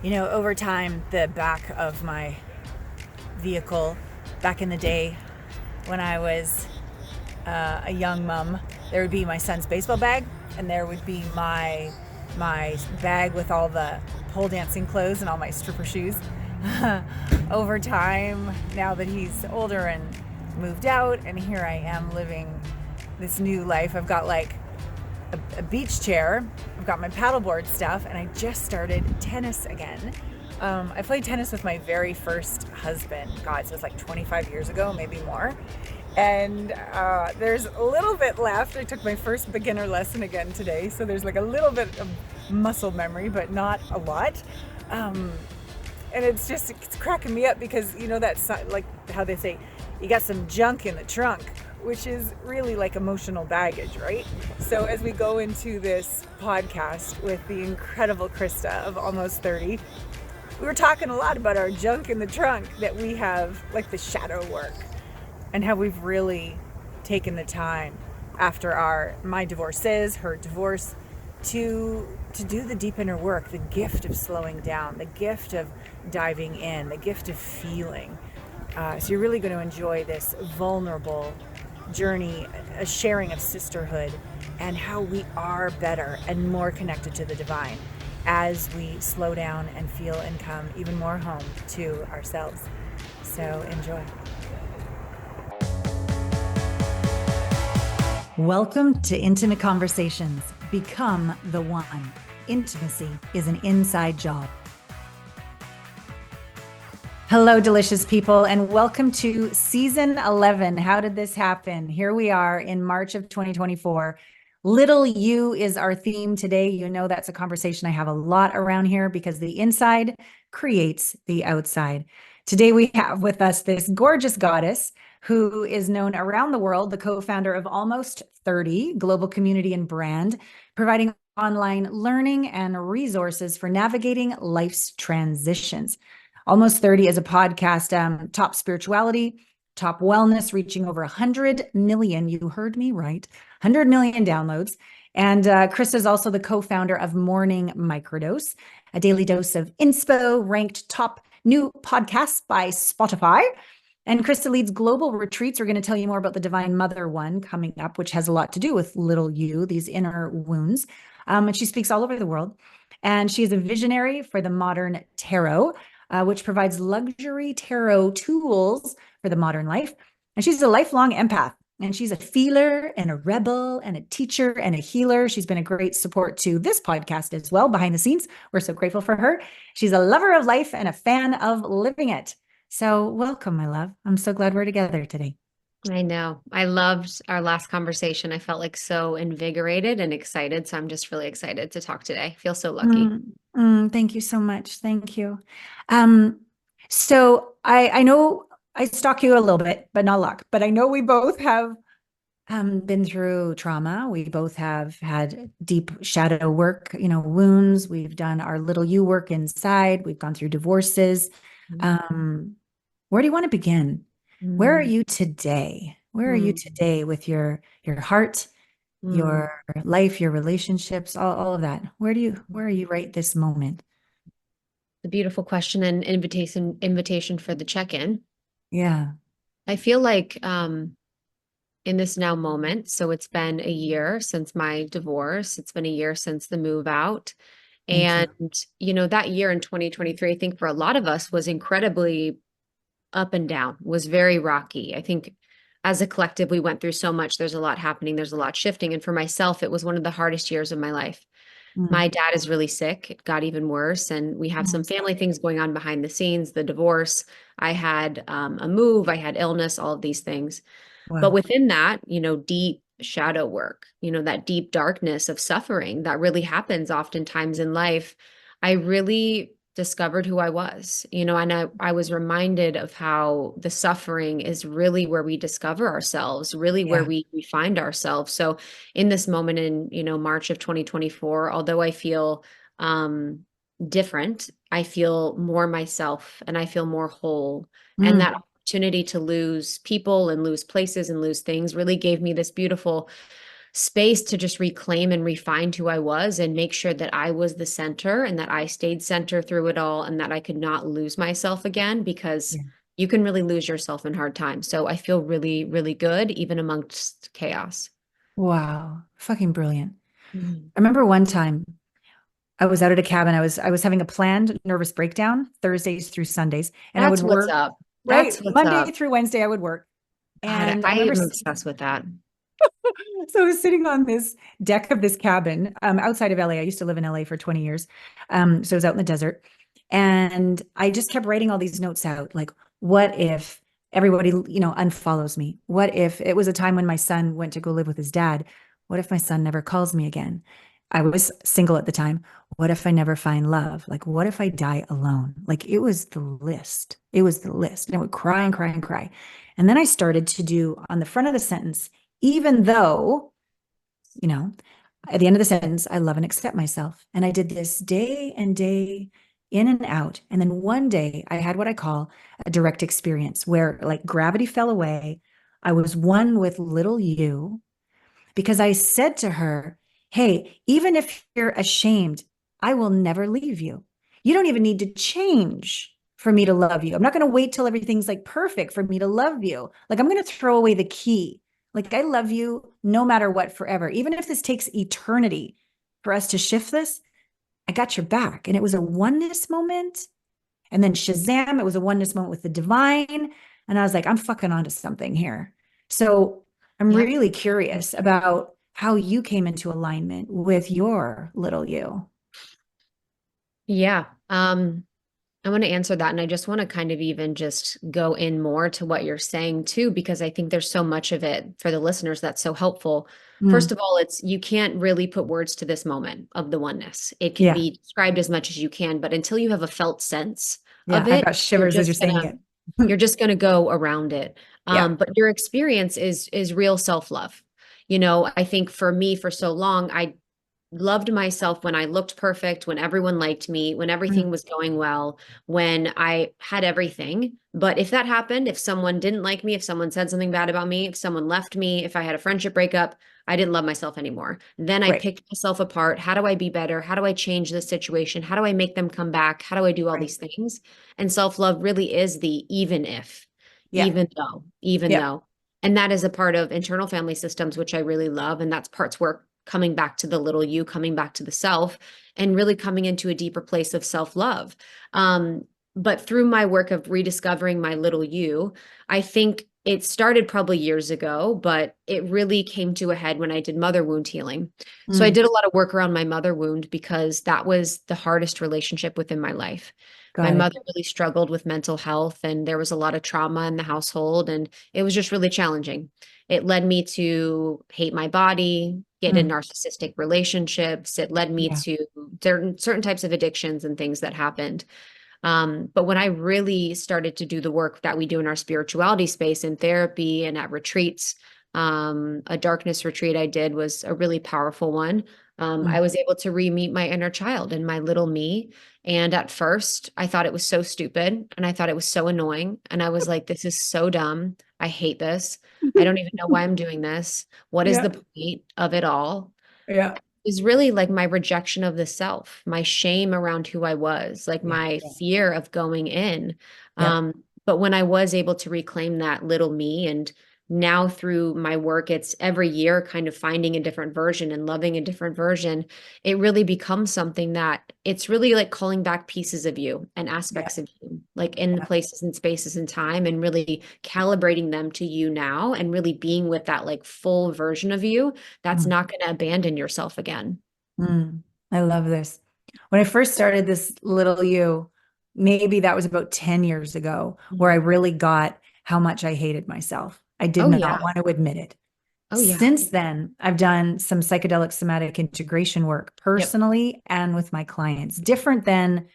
Over time, the back of my vehicle, back in the day when I was a young mom, there would be my son's baseball bag, and there would be my bag with all the pole dancing clothes and all my stripper shoes. Over time, now that he's older and moved out, and here I am living this new life, I've got like a beach chair, I've got my paddleboard stuff, and I just started tennis again. I played tennis with my very first husband. God, so it was like 25 years ago, maybe more. And there's a little bit left. I took my first beginner lesson again today, so there's like a little bit of muscle memory, but not a lot. And it's cracking me up because, that's like how they say, you got some junk in the trunk, which is really like emotional baggage, right? So as we go into this podcast with the incredible Krista of almost 30, we were talking a lot about our junk in the trunk that we have, like the shadow work, and how we've really taken the time after my divorces, her divorce, to do the deep inner work, the gift of slowing down, the gift of diving in, the gift of feeling. So you're really going to enjoy this vulnerable journey, a sharing of sisterhood, and how we are better and more connected to the divine as we slow down and feel and come even more home to ourselves. So enjoy. Welcome to Intimate Conversations. Become the one. Intimacy is an inside job. Hello, delicious people, and welcome to season 11. How did this happen? Here we are in March of 2024. Little you is our theme today. You know that's a conversation I have a lot around here because the inside creates the outside. Today we have with us this gorgeous goddess who is known around the world, the co-founder of Almost 30 global community and brand, providing online learning and resources for navigating life's transitions. Almost 30 is a podcast, top spirituality, top wellness, reaching over 100 million. You heard me right. 100 million downloads. And Krista is also the co-founder of Morning Microdose, a daily dose of inspo, ranked top new podcasts by Spotify. And Krista leads global retreats. We're going to tell you more about the Divine Mother one coming up, which has a lot to do with little you, these inner wounds. And she speaks all over the world. And she is a visionary for the modern tarot, which provides luxury tarot tools for the modern life. And she's a lifelong empath. And she's a feeler and a rebel and a teacher and a healer. She's been a great support to this podcast as well, behind the scenes. We're so grateful for her. She's a lover of life and a fan of living it. So welcome, my love. I'm so glad we're together today. I know. I loved our last conversation. I felt like so invigorated and excited. So I'm just really excited to talk today. I feel so lucky. Thank you so much. Thank you. So I know I stalk you a little bit, but not a lot. But I know we both have been through trauma. We both have had deep shadow work, wounds. We've done our little you work inside. We've gone through divorces. Where do you want to begin? Where are you today? Where are you today with your heart, your life, your relationships, all of that? Where are you right this moment? The beautiful question and invitation for the check-in. Yeah. I feel like in this now moment, so it's been a year since my divorce. It's been a year since the move out. And, that year in 2023, I think for a lot of us was incredibly up and down, was very rocky. I think as a collective, we went through so much. There's a lot happening. There's a lot shifting. And for myself, it was one of the hardest years of my life. My dad is really sick. It got even worse. And we have some family things going on behind the scenes, the divorce. I had a move, I had illness, all of these things. Wow. But within that, deep shadow work, that deep darkness of suffering that really happens oftentimes in life, I really discovered who I was, and I was reminded of how the suffering is really where we discover ourselves, really where we find ourselves. So in this moment in, March of 2024, although I feel different, I feel more myself and I feel more whole. And that opportunity to lose people and lose places and lose things really gave me this beautiful space to just reclaim and refine who I was and make sure that I was the center and that I stayed center through it all and that I could not lose myself again, because Yeah. you can really lose yourself in hard times. So I feel really, really good even amongst chaos. Wow. Fucking brilliant. Mhm. I remember one time I was out at a cabin. I was having a planned nervous breakdown Thursdays through Sundays, and I would That's what's work, up. right? That's what's Monday up. through Wednesday, I would work. God, And I I remember, am obsessed with that. so I was sitting on this deck of this cabin outside of LA. I used to live in LA for 20 years. So I was out in the desert. And I just kept writing all these notes out. Like, what if everybody, unfollows me? What if it was a time when my son went to go live with his dad? What if my son never calls me again? I was single at the time. What if I never find love? Like, what if I die alone? Like, it was the list. It was the list. And I would cry and cry and cry. And then I started to do on the front of the sentence, even though, you know, at the end of the sentence, I love and accept myself. And I did this day and day in and out. And then one day I had what I call a direct experience where like gravity fell away. I was one with little you because I said to her, hey, even if you're ashamed, I will never leave you. You don't even need to change for me to love you. I'm not going to wait till everything's like perfect for me to love you. Like, I'm going to throw away the key. Like, I love you no matter what forever. Even if this takes eternity for us to shift this, I got your back. And it was a oneness moment. And then Shazam, it was a oneness moment with the divine. And I was like, I'm fucking onto something here. So I'm Yep. really curious about how you came into alignment with your little you. Yeah. I want to answer that. And I just want to kind of even just go in more to what you're saying too, because I think there's so much of it for the listeners that's so helpful. First Mm, of all, it's you can't really put words to this moment of the oneness. It can yeah. be described as much as you can, but until you have a felt sense Yeah. of I've it, got shivers as you're saying it. you're just gonna go around it. Yeah. But your experience is real self-love. I think for me, for so long, I loved myself when I looked perfect, when everyone liked me, when everything Mm, was going well, when I had everything. But if that happened, if someone didn't like me, if someone said something bad about me, if someone left me, if I had a friendship breakup, I didn't love myself anymore. Then I right. picked myself apart. How do I be better? How do I change this situation? How do I make them come back? How do I do all Right. these things? And self-love really is the even if, Yeah. even Yeah. though. And that is a part of internal family systems, which I really love. And that's parts where coming back to the little you, coming back to the self, and really coming into a deeper place of self love. But through my work of rediscovering my little you, I think it started probably years ago, but it really came to a head when I did mother wound healing. So I Mm, did a lot of work around my mother wound because that was the hardest relationship within my life. My got it. mother really struggled with mental health, and there was a lot of trauma in the household, and it was just really challenging. It led me to hate my body, get in Mm, narcissistic relationships. It led me yeah. to certain types of addictions and things that happened. But when I really started to do the work that we do in our spirituality space in therapy and at retreats, a darkness retreat I did was a really powerful one. I Mm, was able to re-meet my inner child and my little me. And at first, I thought it was so stupid and I thought it was so annoying. And I was like, this is so dumb. I hate this. I don't even know why I'm doing this. What is yeah. the point of it all? Yeah. Is really like my rejection of the self, my shame around who I was, like Yeah. my Yeah. fear of going in. Yep. But when I was able to reclaim that little me, and now through my work, it's every year kind of finding a different version and loving a different version. It really becomes something that it's really like calling back pieces of you and Yeah. aspects of you, like in the Yeah. places and spaces and time, and really calibrating them to you now and really being with that like full version of you that's Mm. not going to abandon yourself again. Mm, I love this. When I first started this little you, maybe that was about 10 years ago, where I Mhm. really got how much I hated myself. I did Oh yeah. not want to admit it. Oh yeah. Since then, I've done some psychedelic somatic integration work Yep. personally and with my clients, different than,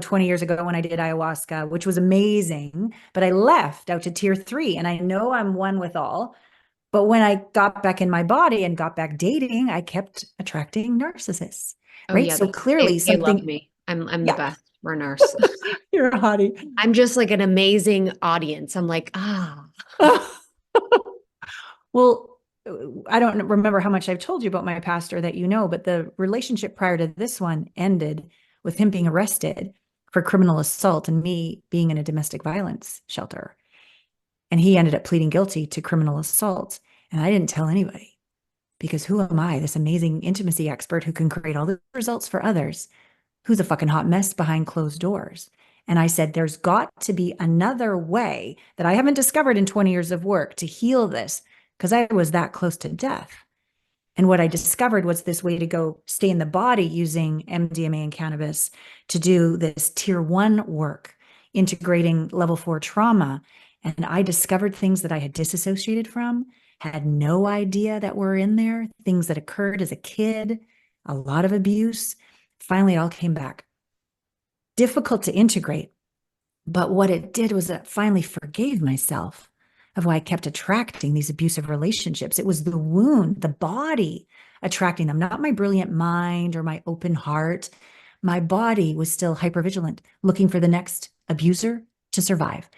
20 years ago when I did ayahuasca, which was amazing, but I left out to tier three and I know I'm one with all. But when I got back in my body and got back dating, I kept attracting narcissists, Oh right? yeah. So clearly They love something, me. I'm the yeah, best. We're a nurse. you're a hottie. I'm just like an amazing audience. I'm like, ah. Well, I don't remember how much I've told you about my pastor that you know, but the relationship prior to this one ended with him being arrested for criminal assault and me being in a domestic violence shelter. And he ended up pleading guilty to criminal assault. And I didn't tell anybody because who am I, this amazing intimacy expert who can create all the results for others, who's a fucking hot mess behind closed doors? And I said, there's got to be another way that I haven't discovered in 20 years of work to heal this because I was that close to death. And what I discovered was this way to go stay in the body using MDMA and cannabis to do this tier 1 work, integrating level 4 trauma. And I discovered things that I had disassociated from, had no idea that were in there, things that occurred as a kid, a lot of abuse. Finally, it all came back. Difficult to integrate. But what it did was it finally forgave myself of why I kept attracting these abusive relationships. It was the wound, the body attracting them, not my brilliant mind or my open heart. My body was still hypervigilant, looking for the next abuser to survive.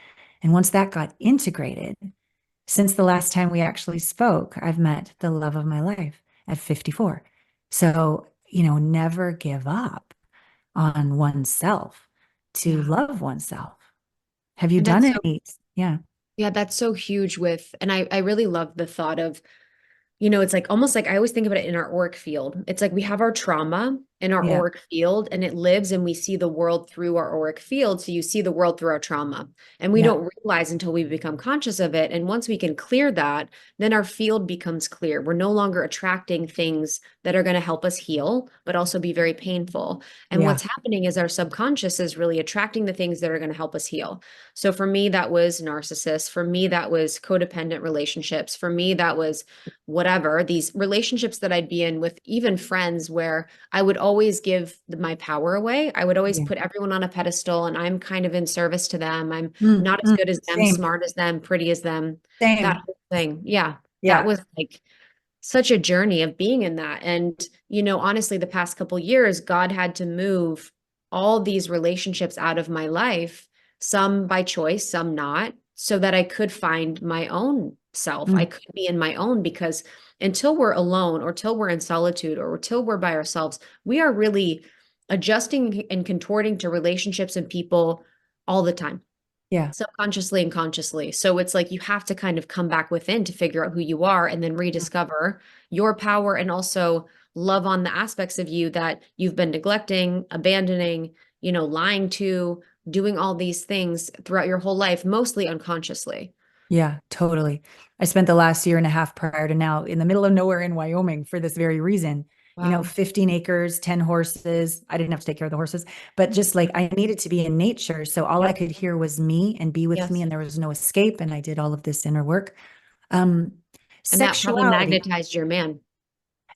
And once that got integrated, since the last time we actually spoke, I've met the love of my life at 54. So, never give up on oneself to Yeah. love oneself. Have you And done that's so, any? Yeah, yeah, that's so huge and I really love the thought of, it's like almost like I always think about it in our auric field. It's like we have our trauma in our yeah, auric field and it lives and we see the world through our auric field. So you see the world through our trauma. And we yeah, don't realize until we become conscious of it. And once we can clear that, then our field becomes clear. We're no longer attracting things that are going to help us heal, but also be very painful. And yeah, what's happening is our subconscious is really attracting the things that are going to help us heal. So for me, that was narcissists. For me, that was codependent relationships. For me, that was whatever, these relationships that I'd be in with even friends where I would always give my power away. I would always yeah. put everyone on a pedestal and I'm kind of in service to them. I'm Mm, not as mm, good as them, same, smart as them, pretty as them, that same. whole thing. Yeah. That Yeah, was like such a journey of being in that. And, honestly, the past couple years, God had to move all these relationships out of my life, some by choice, some not, so that I could find my own self. I mm, could be in my own because until we're alone or till we're in solitude or till we're by ourselves, we are really adjusting and contorting to relationships and people all the time, yeah, subconsciously and consciously. So it's like you have to kind of come back within to figure out who you are and then yeah, rediscover your power and also love on the aspects of you that you've been neglecting, abandoning, lying to, doing all these things throughout your whole life, mostly unconsciously. yeah, totally. I spent the last year and a half prior to now in the middle of nowhere in Wyoming for this very reason. Wow. 15 acres, 10 horses. I didn't have to take care of the horses, but just like I needed to be in nature. So all I Yep. could hear was me and be with me, Yes. and there was no escape. And I did all of this inner work. Um, And that probably Sexuality. magnetized your man.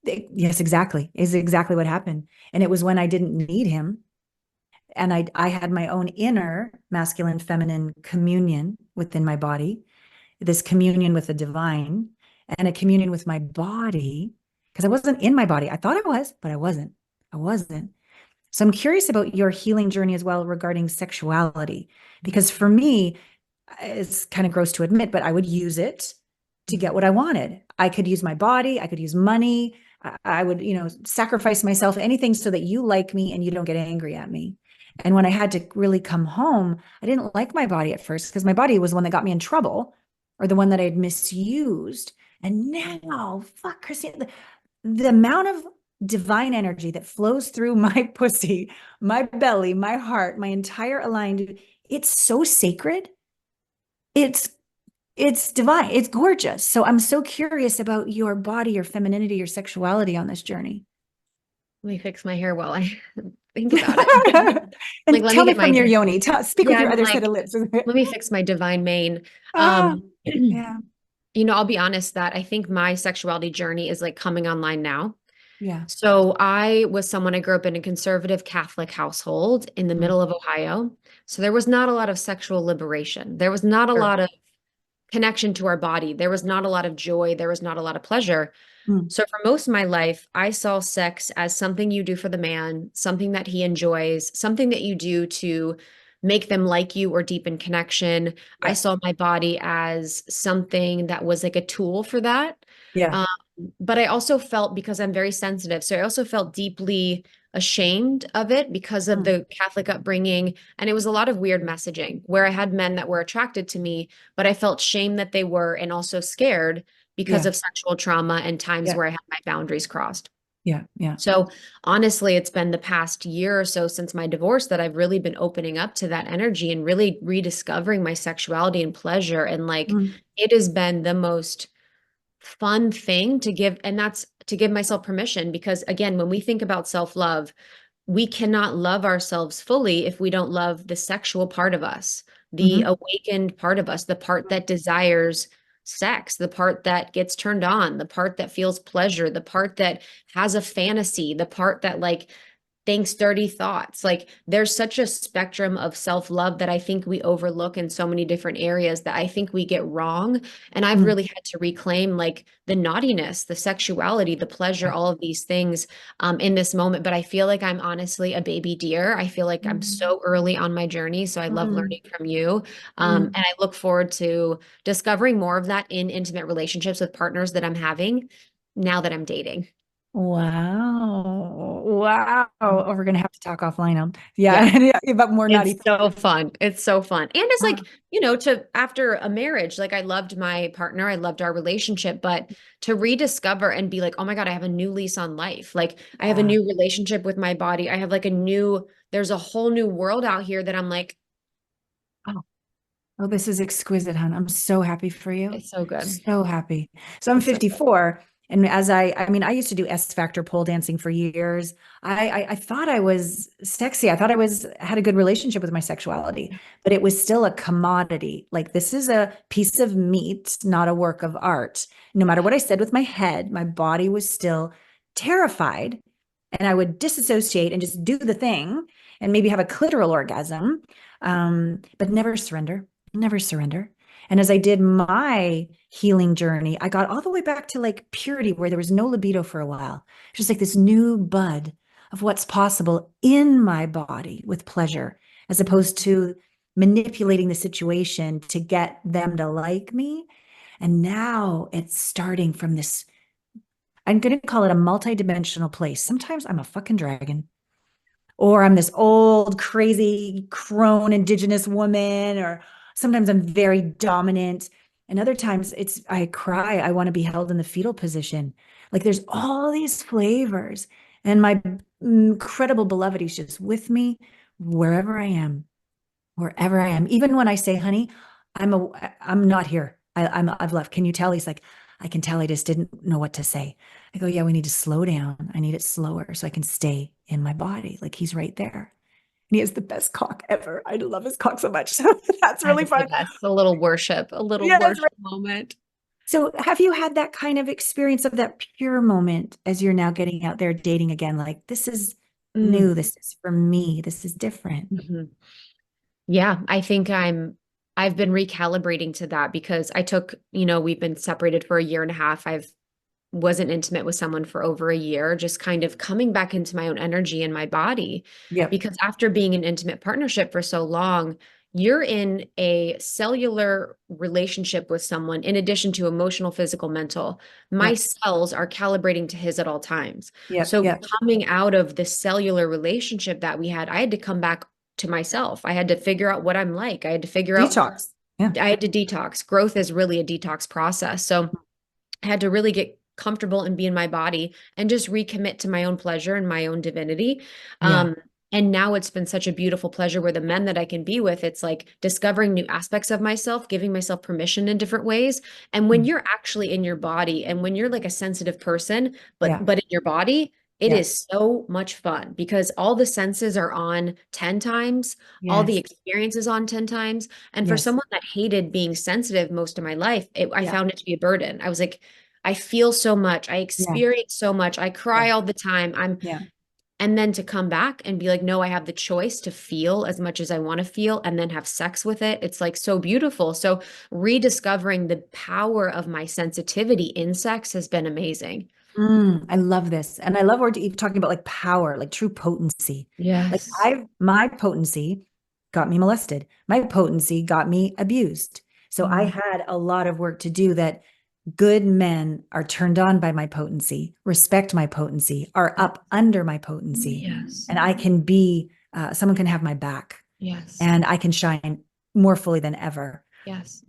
Yes, exactly. Is exactly what happened. And it was when I didn't need him. And I had my own inner masculine feminine communion within my body, this communion with the divine and a communion with my body, because I wasn't in my body. I thought I was, but I wasn't. I wasn't. So I'm curious about your healing journey as well regarding sexuality, because for me, it's kind of gross to admit, but I would use it to get what I wanted. I could use my body, I could use money, I would, sacrifice myself, anything so that you like me and you don't get angry at me. And when I had to really come home, I didn't like my body at first because my body was the one that got me in trouble or the one that I had misused. And now, fuck, Christine, the amount of divine energy that flows through my pussy, my belly, my heart, my entire aligned, it's so sacred. It's it's divine. It's gorgeous. So I'm so curious about your body, your femininity, your sexuality on this journey. Let me fix my hair while I think about it. Like, And let me tell me get from my, your yoni. Speak with yeah, your I'm other set like, of lips. let me fix my divine mane. Ah, yeah, I'll be honest that I think my sexuality journey is like coming online now. yeah. So I was someone, I grew up in a conservative Catholic household in the Mm, middle of Ohio. So there was not a lot of sexual liberation. There was not a sure. lot of connection to our body. There was not a lot of joy. There was not a lot of pleasure. Mm, So for most of my life, I saw sex as something you do for the man, something that he enjoys, something that you do to make them like you or deepen connection. I yeah. saw my body as something that was like a tool for that. Yeah. But I also felt, because I'm very sensitive, so I also felt deeply ashamed of it because of Mm. the Catholic upbringing. And it was a lot of weird messaging where I had men that were attracted to me, but I felt shame that they were, and also scared because Yeah. of sexual trauma and times Yeah. where I had my boundaries crossed. Yeah. Yeah. So honestly, it's been the past year or so since my divorce that I've really been opening up to that energy and really rediscovering my sexuality and pleasure. And like, Mm. it has been the most fun thing to give. And that's to give myself permission, because again, when we think about self-love, we cannot love ourselves fully if we don't love the sexual part of us, the Hmm. awakened part of us, the part that desires sex, the part that gets turned on, the part that feels pleasure, the part that has a fantasy, the part that like thinks dirty thoughts. Like there's such a spectrum of self-love that I think we overlook in so many different areas that I think we get wrong. And I've Mm. really had to reclaim like the naughtiness, the sexuality, the pleasure, Yeah. all of these things in this moment. But I feel like I'm honestly a baby deer. I feel like I'm Mm. so early on my journey. So I love Mm. learning from you. And Mm. I look forward to discovering more of that in intimate relationships with partners that I'm having now that I'm dating. Wow. Wow. Oh, we're gonna have to talk offline. Yeah, Yeah. yeah, about more naughty It's things. so fun. It's so fun. And it's Uh, like, to after a marriage, like I loved my partner, I loved our relationship, but to rediscover and be like, oh my God, I have a new lease on life. Like I have a yeah. new relationship with my body. I have like there's a whole new world out here that I'm like, Oh, oh, this is exquisite, hon. I'm so happy for you. it's so good. So happy. So I'm It's so good. 54. And as I mean, I used to do S Factor pole dancing for years. I thought I was sexy. I thought had a good relationship with my sexuality, but it was still a commodity. Like this is a piece of meat, not a work of art. No matter what I said with my head, my body was still terrified. And I would disassociate and just do the thing and maybe have a clitoral orgasm, but never surrender, never surrender. And as I did my healing journey, I got all the way back to like purity where there was no libido for a while. Just like this new bud of what's possible in my body with pleasure, as opposed to manipulating the situation to get them to like me. And now it's starting from this, I'm going to call it a multidimensional place. Sometimes I'm a fucking dragon, or I'm this old, crazy, crone indigenous woman, or sometimes I'm very dominant. And other times I cry, I want to be held in the fetal position. Like there's all these flavors. And my incredible beloved is just with me wherever I am, wherever I am. Even when I say, honey, I'm not here. I've left. Can you tell? He's like, I can tell. I just didn't know what to say. I go, yeah, we need to slow down. I need it slower so I can stay in my body. Like he's right there. And he has the best cock ever. I love his cock so much. So that's really It's the fun. best. A little worship, a little Yes. worship Right. moment. So have you had that kind of experience of that pure moment as you're now getting out there dating again? Like this is Mm. new. This is for me. This is different. Mhm. Yeah, I think I've been recalibrating to that because we've been separated for a year and a half. I've wasn't intimate with someone for over a year, just kind of coming back into my own energy and my body. Yep. Because after being in intimate partnership for so long, you're in a cellular relationship with someone in addition to emotional, physical, mental. My Yep. cells are calibrating to his at all times. Yep. So Yep. coming out of the cellular relationship that we had, I had to come back to myself. I had to figure out what I'm like. I had to figure out, Detox. Yeah. I had to detox. Growth is really a detox process. So I had to really get comfortable and be in my body and just recommit to my own pleasure and my own divinity. Yeah. Um, and now it's been such a beautiful pleasure where the men that I can be with, it's like discovering new aspects of myself, giving myself permission in different ways. And when Mm. you're actually in your body and when you're like a sensitive person, but Yeah. but in your body, it Yeah. is so much fun because all the senses are on 10 times, all the Yes. experiences on 10 times. And for Yes. someone that hated being sensitive most of my life, I Yeah. found it to be a burden. I was like, I feel so much. I Yeah. experience so much. I Yeah. cry all the time. Yeah. And then to come back and be like, no, I have the choice to feel as much as I want to feel and then have sex with it. It's like so beautiful. So rediscovering the power of my sensitivity in sex has been amazing. I love this. And I love where you're talking about like power, like true potency. Like Yes. my potency got me molested. My potency got me abused. So I Mm. had a lot of work to do that good men are turned on by my potency, respect my potency, are Yeah. up under my potency, Yes. and I can be, someone can have my back Yes. and I can shine more fully than ever. Yes.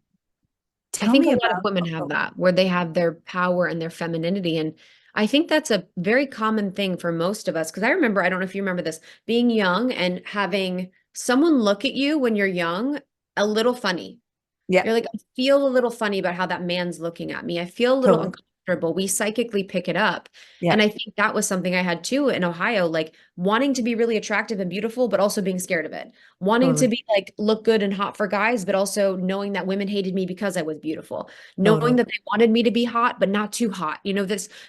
I Tell think a me lot of about, women have oh, that, where they have their power and their femininity. And I think that's a very common thing for most of us. Because I remember, I don't know if you remember this, being young and having someone look at you when you're young a little funny. yeah, You're like, I feel a little funny about how that man's looking at me. I feel a little totally. uncomfortable. We psychically pick it up. Yeah, And I think that was something I had too in Ohio, like wanting to be really attractive and beautiful, but also being scared of it. Wanting to totally, be like, look good and hot for guys, but also knowing that women hated me because I was beautiful. Knowing totally. that they wanted me to be hot, but not too hot.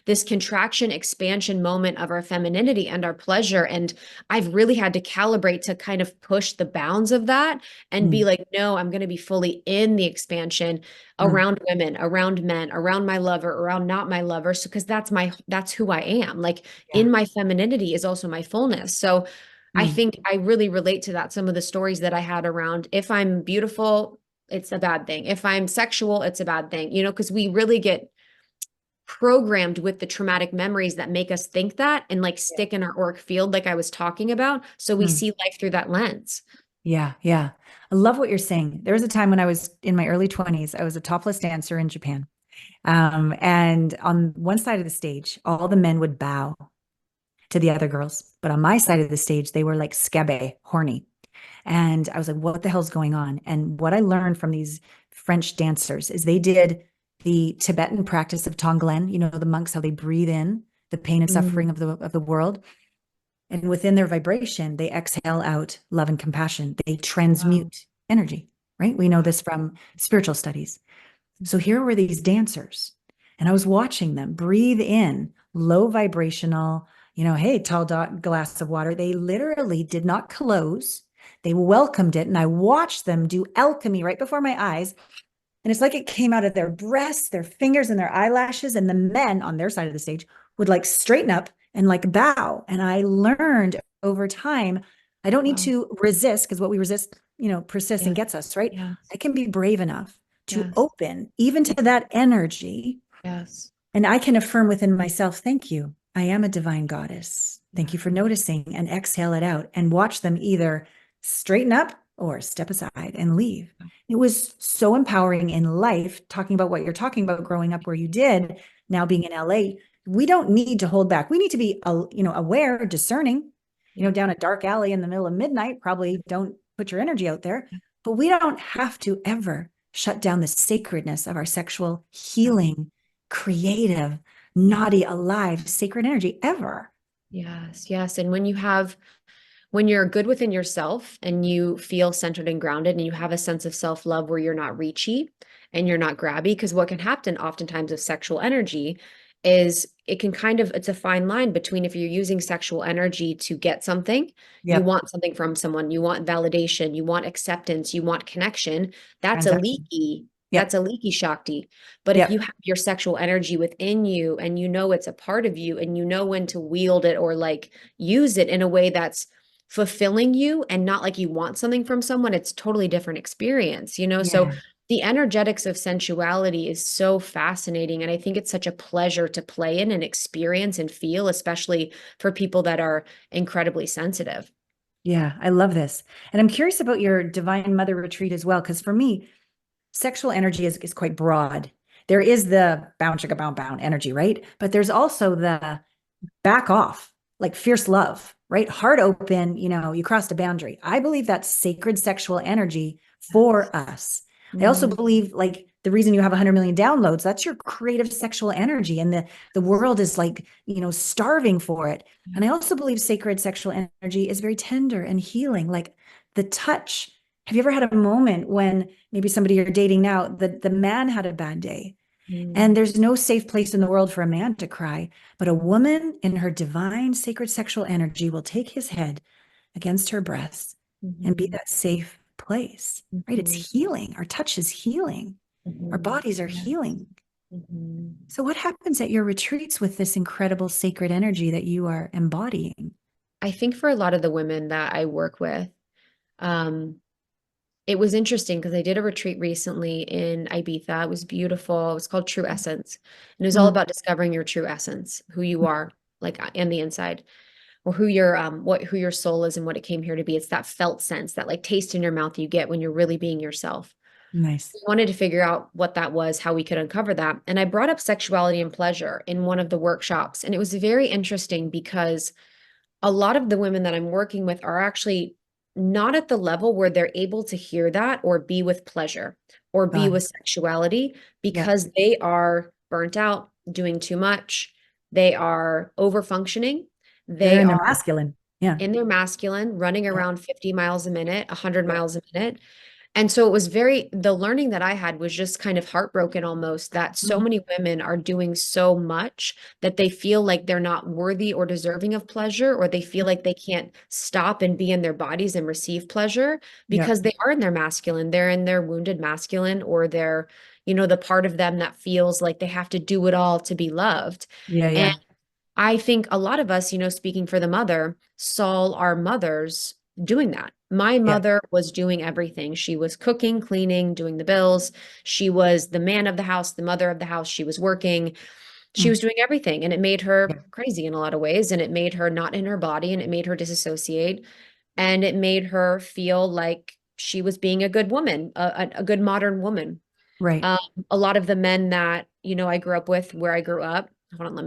This contraction, expansion moment of our femininity and our pleasure. And I've really had to calibrate to kind of push the bounds of that and be Mm, like, no, I'm going to be fully in the expansion mm, around women, around men, around my lover, around not my lover. So, because that's who I am. Like yeah. in my femininity is also my fullness. So, I Mm, think I really relate to that. Some of the stories that I had around if I'm beautiful, it's a bad thing. If I'm sexual, it's a bad thing, because we really get programmed with the traumatic memories that make us think that and like yeah. stick in our auric field, like I was talking about. So we Mm. see life through that lens. Yeah, yeah. I love what you're saying. There was a time when I was in my early 20s, I was a topless dancer in Japan. And on one side of the stage, all the men would bow to the other girls. But on my side of the stage, they were like scabe, horny. And I was like, what the hell's going on? And what I learned from these French dancers is they did the Tibetan practice of Tonglen, the monks, how they breathe in the pain and Mm. suffering of the world. And within their vibration, they exhale out love and compassion. They Wow. transmute energy, right? We know this from spiritual studies. So here were these dancers, and I was watching them breathe in low vibrational, hey, tall glass of water. They literally did not close. They welcomed it. And I watched them do alchemy right before my eyes. And it's like it came out of their breasts, their fingers, and their eyelashes. And the men on their side of the stage would like straighten up and like bow. And I learned over time, I don't need Wow. to resist because what we resist, persists and Yes. gets us, right? Yes. I can be brave enough to Yes. open even Yes. to that energy. Yes. And I can affirm within myself, thank you. I am a divine goddess. Thank Yeah. you for noticing, and exhale it out and watch them either straighten up or step aside and leave. It was so empowering in life, talking about what you're talking about growing up where you did, now being in LA. We don't need to hold back. We need to be, aware, discerning, Yeah. down a dark alley in the middle of midnight, probably don't put your energy out there, but we don't have to ever shut down the sacredness of our sexual Yeah. healing, creative, Yeah. naughty, alive, sacred energy ever. Yes. Yes. And when you're good within yourself and you feel centered and grounded and you have a sense of self-love where you're not reachy and you're not grabby, because what can happen oftentimes with sexual energy is it can it's a fine line between if you're using sexual energy to get something, you Yep. want something from someone, you want validation, you want acceptance, you want connection, that's a Transaction. leaky Yep. Shakti. But if you Yep. have your sexual energy within you and you know it's a part of you and you know when to wield it or like use it in a way that's fulfilling you and not like you want something from someone, it's totally different experience. So Yeah. the energetics of sensuality is so fascinating. And I think it's such a pleasure to play in and experience and feel, especially for people that are incredibly sensitive. Yeah. I love this. And I'm curious about your Divine Mother retreat as well, because for me, sexual energy is quite broad. There is the bound, chicka, bound, bound energy, right? But there's also the back off, like fierce love, right? Heart open, you crossed a boundary. I believe that's sacred sexual energy for us. I also Mm, believe like the reason you have 100 million downloads, that's your creative sexual energy. And the world is like, starving for it. And I also believe sacred sexual energy is very tender and healing, like the touch. Have you ever had a moment when maybe somebody you're dating now, the man had a bad day? And mm, there's no safe place in the world for a man to cry, but a woman in her divine sacred sexual energy will take his head against her breast and be mhm, that safe place, right? mhm, It's healing. Our touch is healing. Our mhm. bodies are Yeah. healing. Mhm. So, what happens at your retreats with this incredible sacred energy that you are embodying? I think for a lot of the women that I work with, um, It was interesting because I did a retreat recently in Ibiza. It was beautiful. It was called True Essence. And it was all Mm. about discovering your true essence, who you are, like in the inside, or who your who your soul is and what it came here to be. It's that felt sense, that like taste in your mouth you get when you're really being yourself. Nice. We wanted to figure out what that was, how we could uncover that. And I brought up sexuality and pleasure in one of the workshops. And it was very interesting because a lot of the women that I'm working with are actually not at the level where they're able to hear that or be with pleasure or be Got it. with sexuality Yeah. because they are burnt out, doing too much. They are over functioning. They're They in their are masculine. Yeah. in their masculine, running Yeah. around 50 miles a minute, 100 Yeah. miles a minute. And so it was the learning that I had was just kind of heartbroken almost that so Mm. many women are doing so much that they feel like they're not worthy or deserving of pleasure, or they feel like they can't stop and be in their bodies and receive pleasure Yeah. because they are in their masculine. They're in their wounded masculine, or they're, the part of them that feels like they have to do it all to be loved. Yeah. Yeah. I think a lot of us, speaking for the mother, saw our mothers doing that. My Yeah. mother was doing everything. She was cooking, cleaning, doing the bills. She was the man of the house, the mother of the house. She was working. She Mm. was doing everything. And it made Yeah. her crazy in a lot of ways. And it made her not in her body, and it made her disassociate. And it made her feel like she was being a good woman, a good modern woman. Right. Um, a lot of the men that, I grew up with, where I grew up, hold on, let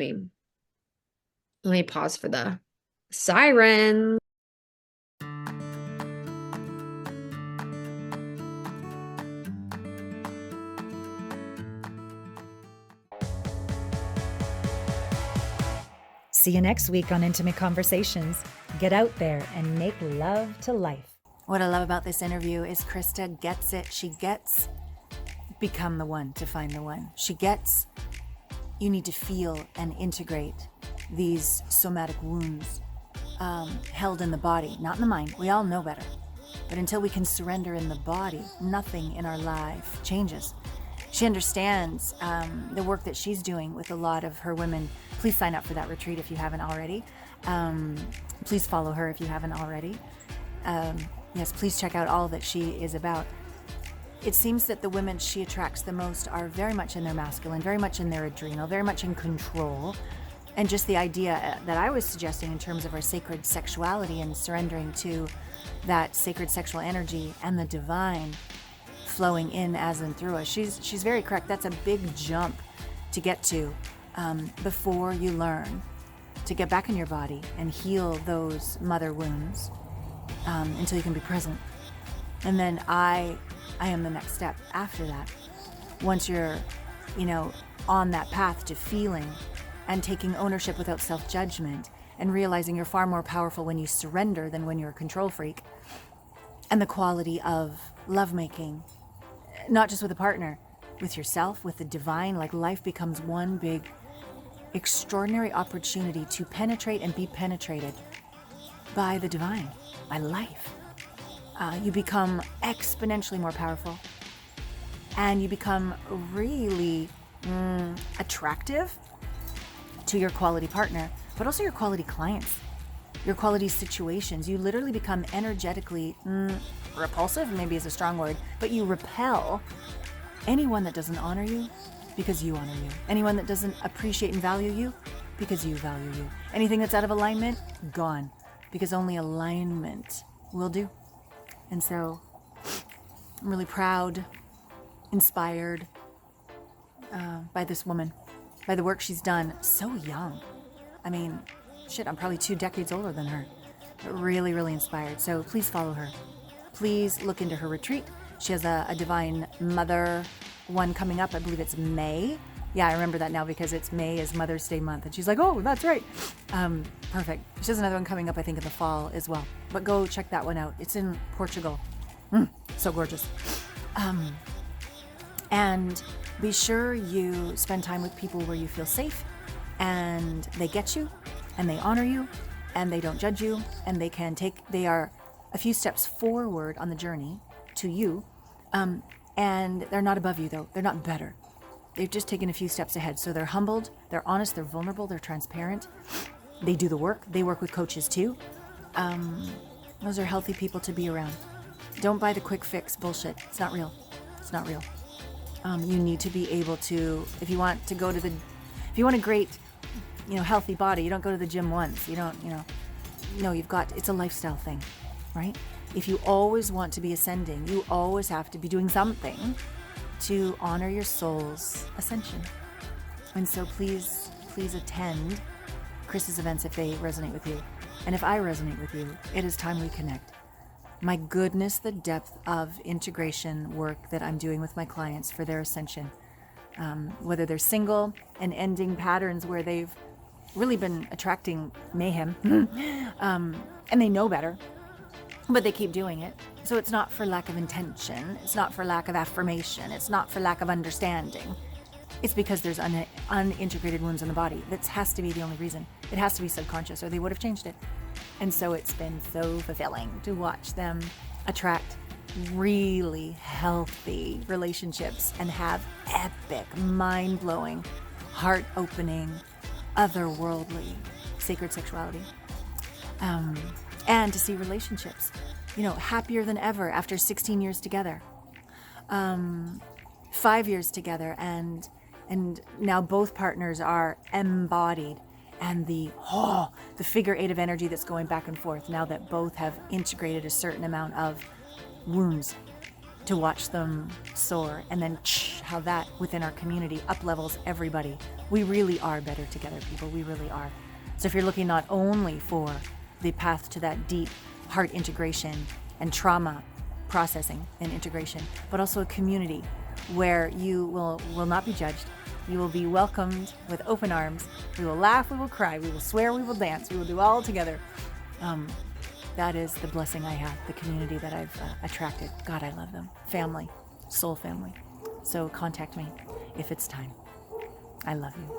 me pause for the siren. See you next week on Intimate Conversations. Get out there and make love to life. What I love about this interview is Krista gets it. She gets become the one to find the one. She gets you need to feel and integrate these somatic wounds held in the body, not in the mind. We all know better. But until we can surrender in the body, nothing in our life changes. She understands the work that she's doing with a lot of her women. Please sign up for that retreat if you haven't already. Please follow her if you haven't already. Yes, please check out all that she is about. It seems that the women she attracts the most are very much in their masculine, very much in their adrenal, very much in control. And just the idea that I was suggesting in terms of our sacred sexuality and surrendering to that sacred sexual energy and the divine flowing in as and through us. She's very correct. That's a big jump to get to before you learn to get back in your body and heal those mother wounds until you can be present. And then I am the next step after that. Once you're, on that path to feeling and taking ownership without self-judgment and realizing you're far more powerful when you surrender than when you're a control freak. And the quality of lovemaking, not just with a partner, with yourself, with the divine, like life becomes one big, extraordinary opportunity to penetrate and be penetrated by the divine, by life. You become exponentially more powerful, and you become really attractive to your quality partner, but also your quality clients, your quality situations. You literally become energetically repulsive, maybe is a strong word, but you repel anyone that doesn't honor you because you honor you. Anyone that doesn't appreciate and value you because you value you. Anything that's out of alignment, gone, because only alignment will do. And so I'm really proud, inspired by this woman, by the work she's done so young. I mean, shit, I'm probably 2 decades older than her. But really, really inspired. So please follow her. Please look into her retreat. She has a Divine Mother one coming up. I believe it's May. Yeah, I remember that now because it's May is Mother's Day month. And she's like, oh, that's right. Perfect. She has another one coming up, I think, in the fall as well. But go check that one out. It's in Portugal. So gorgeous. And be sure you spend time with people where you feel safe and they get you and they honor you and they don't judge you and they are a few steps forward on the journey to you. And they're not above you though. They're not better. They've just taken a few steps ahead. So they're humbled, they're honest, they're vulnerable, they're transparent. They do the work. They work with coaches too. Those are healthy people to be around. Don't buy the quick fix bullshit. It's not real. It's not real. You need to be able to, if you want a great, healthy body, you don't go to the gym once. You don't, no, it's a lifestyle thing, right? If you always want to be ascending, you always have to be doing something to honor your soul's ascension. And so please attend Krista's events if they resonate with you. And if I resonate with you, it is time we connect. My goodness, the depth of integration work that I'm doing with my clients for their ascension. Whether they're single and ending patterns where they've really been attracting mayhem, and they know better, but they keep doing it. So it's not for lack of intention. It's not for lack of affirmation. It's not for lack of understanding. It's because there's unintegrated wounds in the body. That has to be the only reason. It has to be subconscious, or they would have changed it. And so it's been so fulfilling to watch them attract really healthy relationships and have epic, mind-blowing, heart-opening, otherworldly, sacred sexuality. And to see relationships, happier than ever after 16 years together, 5 years together, and now both partners are embodied, and the figure 8 of energy that's going back and forth now that both have integrated a certain amount of wounds, to watch them soar, and then how that within our community up levels everybody. We really are better together, people. We really are. So if you're looking not only for the path to that deep heart integration and trauma processing and integration, but also a community where you will not be judged. You will be welcomed with open arms. We will laugh, we will cry, we will swear, we will dance, we will do all together. That is the blessing I have, the community that I've attracted. God, I love them. Family, soul family. So contact me if it's time. I love you.